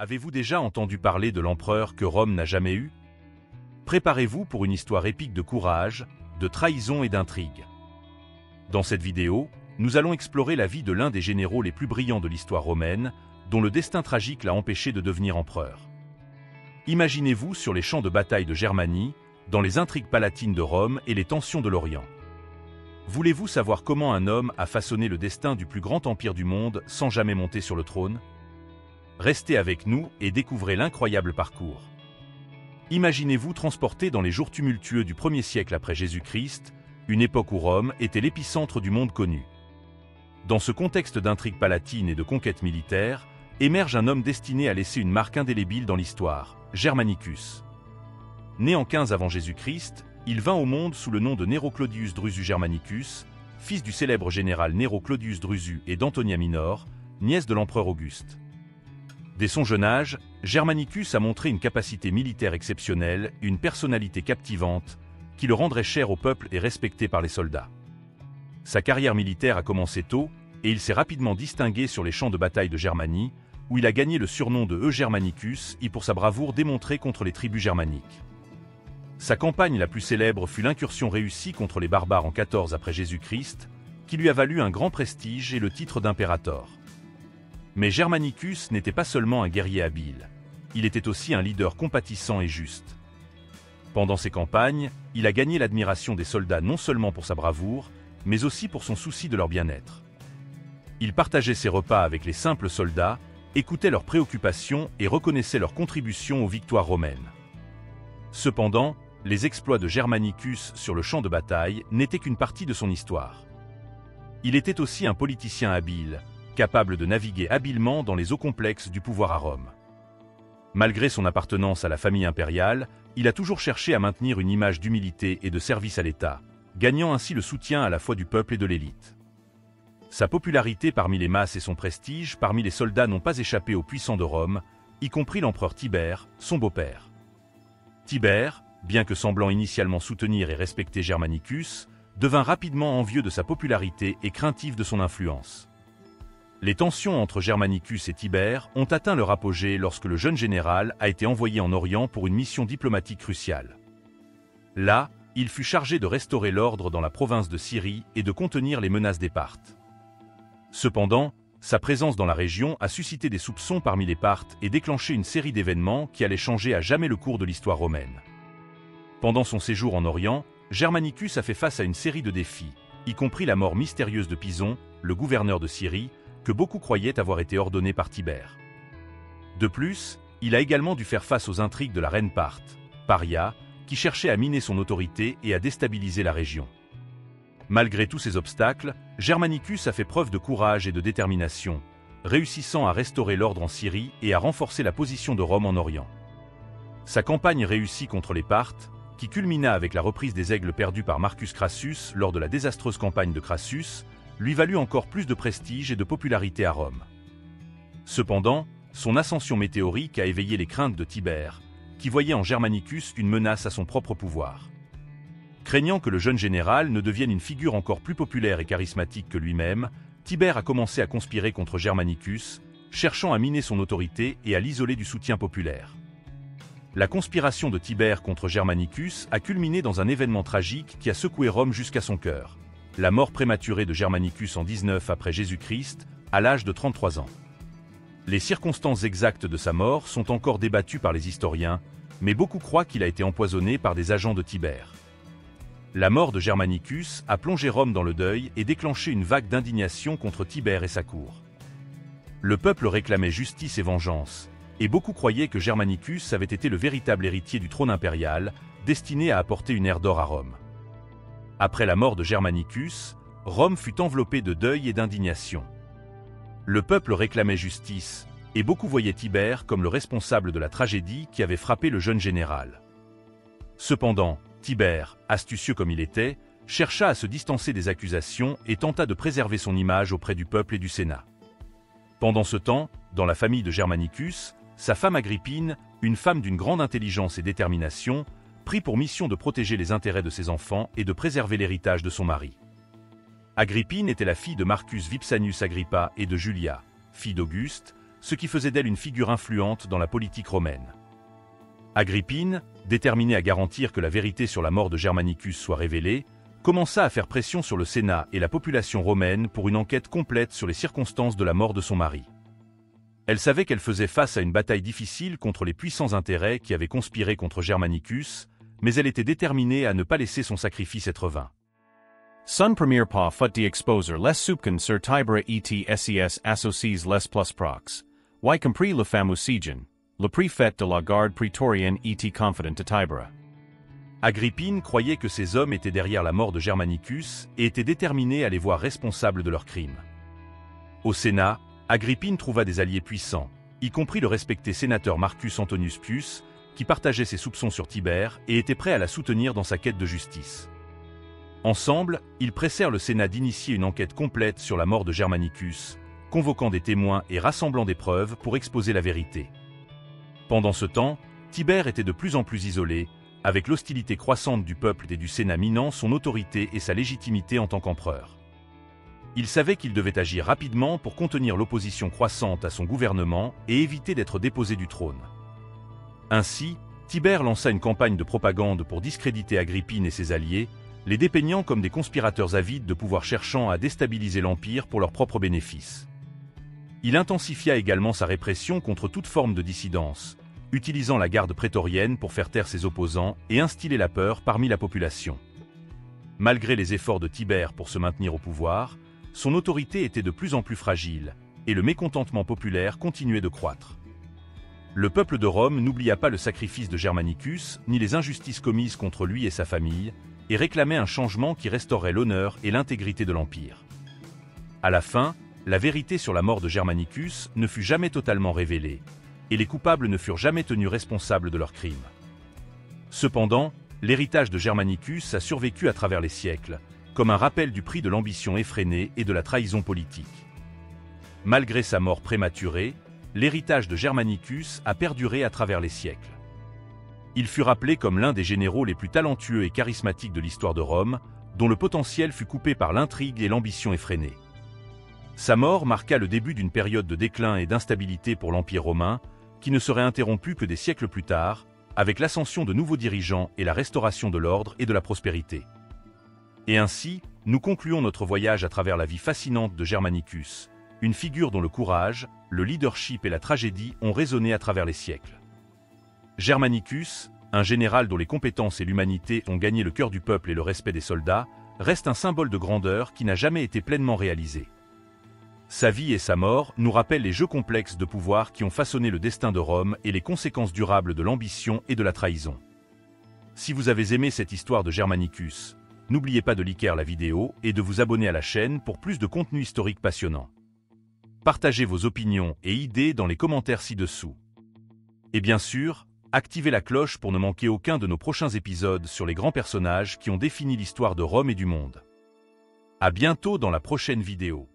Avez-vous déjà entendu parler de l'empereur que Rome n'a jamais eu? Préparez-vous pour une histoire épique de courage, de trahison et d'intrigue. Dans cette vidéo, nous allons explorer la vie de l'un des généraux les plus brillants de l'histoire romaine, dont le destin tragique l'a empêché de devenir empereur. Imaginez-vous sur les champs de bataille de Germanie, dans les intrigues palatines de Rome et les tensions de l'Orient. Voulez-vous savoir comment un homme a façonné le destin du plus grand empire du monde sans jamais monter sur le trône? Restez avec nous et découvrez l'incroyable parcours. Imaginez-vous transporté dans les jours tumultueux du 1er siècle après Jésus-Christ, une époque où Rome était l'épicentre du monde connu. Dans ce contexte d'intrigues palatines et de conquêtes militaires, émerge un homme destiné à laisser une marque indélébile dans l'histoire, Germanicus. Né en 15 avant Jésus-Christ, il vint au monde sous le nom de Nero Claudius Drusus Germanicus, fils du célèbre général Nero Claudius Drusus et d'Antonia Minor, nièce de l'empereur Auguste. Dès son jeune âge, Germanicus a montré une capacité militaire exceptionnelle, une personnalité captivante, qui le rendrait cher au peuple et respecté par les soldats. Sa carrière militaire a commencé tôt, et il s'est rapidement distingué sur les champs de bataille de Germanie, où il a gagné le surnom de Germanicus pour sa bravoure démontrée contre les tribus germaniques. Sa campagne la plus célèbre fut l'incursion réussie contre les barbares en 14 après Jésus-Christ, qui lui a valu un grand prestige et le titre d'impérator. Mais Germanicus n'était pas seulement un guerrier habile, il était aussi un leader compatissant et juste. Pendant ses campagnes, il a gagné l'admiration des soldats non seulement pour sa bravoure, mais aussi pour son souci de leur bien-être. Il partageait ses repas avec les simples soldats, écoutait leurs préoccupations et reconnaissait leur contribution aux victoires romaines. Cependant, les exploits de Germanicus sur le champ de bataille n'étaient qu'une partie de son histoire. Il était aussi un politicien habile, capable de naviguer habilement dans les eaux complexes du pouvoir à Rome. Malgré son appartenance à la famille impériale, il a toujours cherché à maintenir une image d'humilité et de service à l'État, gagnant ainsi le soutien à la fois du peuple et de l'élite. Sa popularité parmi les masses et son prestige parmi les soldats n'ont pas échappé aux puissants de Rome, y compris l'empereur Tibère, son beau-père. Tibère, bien que semblant initialement soutenir et respecter Germanicus, devint rapidement envieux de sa popularité et craintif de son influence. Les tensions entre Germanicus et Tibère ont atteint leur apogée lorsque le jeune général a été envoyé en Orient pour une mission diplomatique cruciale. Là, il fut chargé de restaurer l'ordre dans la province de Syrie et de contenir les menaces des Parthes. Cependant, sa présence dans la région a suscité des soupçons parmi les Parthes et déclenché une série d'événements qui allaient changer à jamais le cours de l'histoire romaine. Pendant son séjour en Orient, Germanicus a fait face à une série de défis, y compris la mort mystérieuse de Pison, le gouverneur de Syrie, que beaucoup croyaient avoir été ordonné par Tibère. De plus, il a également dû faire face aux intrigues de la reine Parthe, Paria, qui cherchait à miner son autorité et à déstabiliser la région. Malgré tous ces obstacles, Germanicus a fait preuve de courage et de détermination, réussissant à restaurer l'ordre en Syrie et à renforcer la position de Rome en Orient. Sa campagne réussie contre les Parthes, qui culmina avec la reprise des aigles perdus par Marcus Crassus lors de la désastreuse campagne de Crassus, lui valut encore plus de prestige et de popularité à Rome. Cependant, son ascension météorique a éveillé les craintes de Tibère, qui voyait en Germanicus une menace à son propre pouvoir. Craignant que le jeune général ne devienne une figure encore plus populaire et charismatique que lui-même, Tibère a commencé à conspirer contre Germanicus, cherchant à miner son autorité et à l'isoler du soutien populaire. La conspiration de Tibère contre Germanicus a culminé dans un événement tragique qui a secoué Rome jusqu'à son cœur, la mort prématurée de Germanicus en 19 après Jésus-Christ, à l'âge de 33 ans. Les circonstances exactes de sa mort sont encore débattues par les historiens, mais beaucoup croient qu'il a été empoisonné par des agents de Tibère. La mort de Germanicus a plongé Rome dans le deuil et déclenché une vague d'indignation contre Tibère et sa cour. Le peuple réclamait justice et vengeance, et beaucoup croyaient que Germanicus avait été le véritable héritier du trône impérial, destiné à apporter une ère d'or à Rome. Après la mort de Germanicus, Rome fut enveloppée de deuil et d'indignation. Le peuple réclamait justice, et beaucoup voyaient Tibère comme le responsable de la tragédie qui avait frappé le jeune général. Cependant, Tibère, astucieux comme il était, chercha à se distancer des accusations et tenta de préserver son image auprès du peuple et du Sénat. Pendant ce temps, dans la famille de Germanicus, sa femme Agrippine, une femme d'une grande intelligence et détermination, prit pour mission de protéger les intérêts de ses enfants et de préserver l'héritage de son mari. Agrippine était la fille de Marcus Vipsanius Agrippa et de Julia, fille d'Auguste, ce qui faisait d'elle une figure influente dans la politique romaine. Agrippine, déterminée à garantir que la vérité sur la mort de Germanicus soit révélée, commença à faire pression sur le Sénat et la population romaine pour une enquête complète sur les circonstances de la mort de son mari. Elle savait qu'elle faisait face à une bataille difficile contre les puissants intérêts qui avaient conspiré contre Germanicus, mais elle était déterminée à ne pas laisser son sacrifice être vain. Sun premier pas fut de exposer les soupçons sur Tibera et ses associés les plus proches, y compris le fameux Séjan, le préfet de la garde prétorienne était confident de Tibera. Agrippine croyait que ces hommes étaient derrière la mort de Germanicus et était déterminée à les voir responsables de leurs crimes. Au Sénat, Agrippine trouva des alliés puissants, y compris le respecté sénateur Marcus Antonius Pius, qui partageait ses soupçons sur Tibère et était prêt à la soutenir dans sa quête de justice. Ensemble, ils pressèrent le Sénat d'initier une enquête complète sur la mort de Germanicus, convoquant des témoins et rassemblant des preuves pour exposer la vérité. Pendant ce temps, Tibère était de plus en plus isolé, avec l'hostilité croissante du peuple et du Sénat minant son autorité et sa légitimité en tant qu'empereur. Il savait qu'il devait agir rapidement pour contenir l'opposition croissante à son gouvernement et éviter d'être déposé du trône. Ainsi, Tibère lança une campagne de propagande pour discréditer Agrippine et ses alliés, les dépeignant comme des conspirateurs avides de pouvoir cherchant à déstabiliser l'Empire pour leurs propres bénéfices. Il intensifia également sa répression contre toute forme de dissidence, utilisant la garde prétorienne pour faire taire ses opposants et instiller la peur parmi la population. Malgré les efforts de Tibère pour se maintenir au pouvoir, son autorité était de plus en plus fragile, et le mécontentement populaire continuait de croître. Le peuple de Rome n'oublia pas le sacrifice de Germanicus, ni les injustices commises contre lui et sa famille, et réclamait un changement qui restaurerait l'honneur et l'intégrité de l'Empire. À la fin, la vérité sur la mort de Germanicus ne fut jamais totalement révélée, et les coupables ne furent jamais tenus responsables de leurs crimes. Cependant, l'héritage de Germanicus a survécu à travers les siècles, comme un rappel du prix de l'ambition effrénée et de la trahison politique. Malgré sa mort prématurée, l'héritage de Germanicus a perduré à travers les siècles. Il fut rappelé comme l'un des généraux les plus talentueux et charismatiques de l'histoire de Rome, dont le potentiel fut coupé par l'intrigue et l'ambition effrénée. Sa mort marqua le début d'une période de déclin et d'instabilité pour l'Empire romain, qui ne serait interrompue que des siècles plus tard, avec l'ascension de nouveaux dirigeants et la restauration de l'ordre et de la prospérité. Et ainsi, nous concluons notre voyage à travers la vie fascinante de Germanicus, une figure dont le courage, le leadership et la tragédie ont résonné à travers les siècles. Germanicus, un général dont les compétences et l'humanité ont gagné le cœur du peuple et le respect des soldats, reste un symbole de grandeur qui n'a jamais été pleinement réalisé. Sa vie et sa mort nous rappellent les jeux complexes de pouvoir qui ont façonné le destin de Rome et les conséquences durables de l'ambition et de la trahison. Si vous avez aimé cette histoire de Germanicus, n'oubliez pas de liker la vidéo et de vous abonner à la chaîne pour plus de contenu historique passionnant. Partagez vos opinions et idées dans les commentaires ci-dessous. Et bien sûr, activez la cloche pour ne manquer aucun de nos prochains épisodes sur les grands personnages qui ont défini l'histoire de Rome et du monde. À bientôt dans la prochaine vidéo.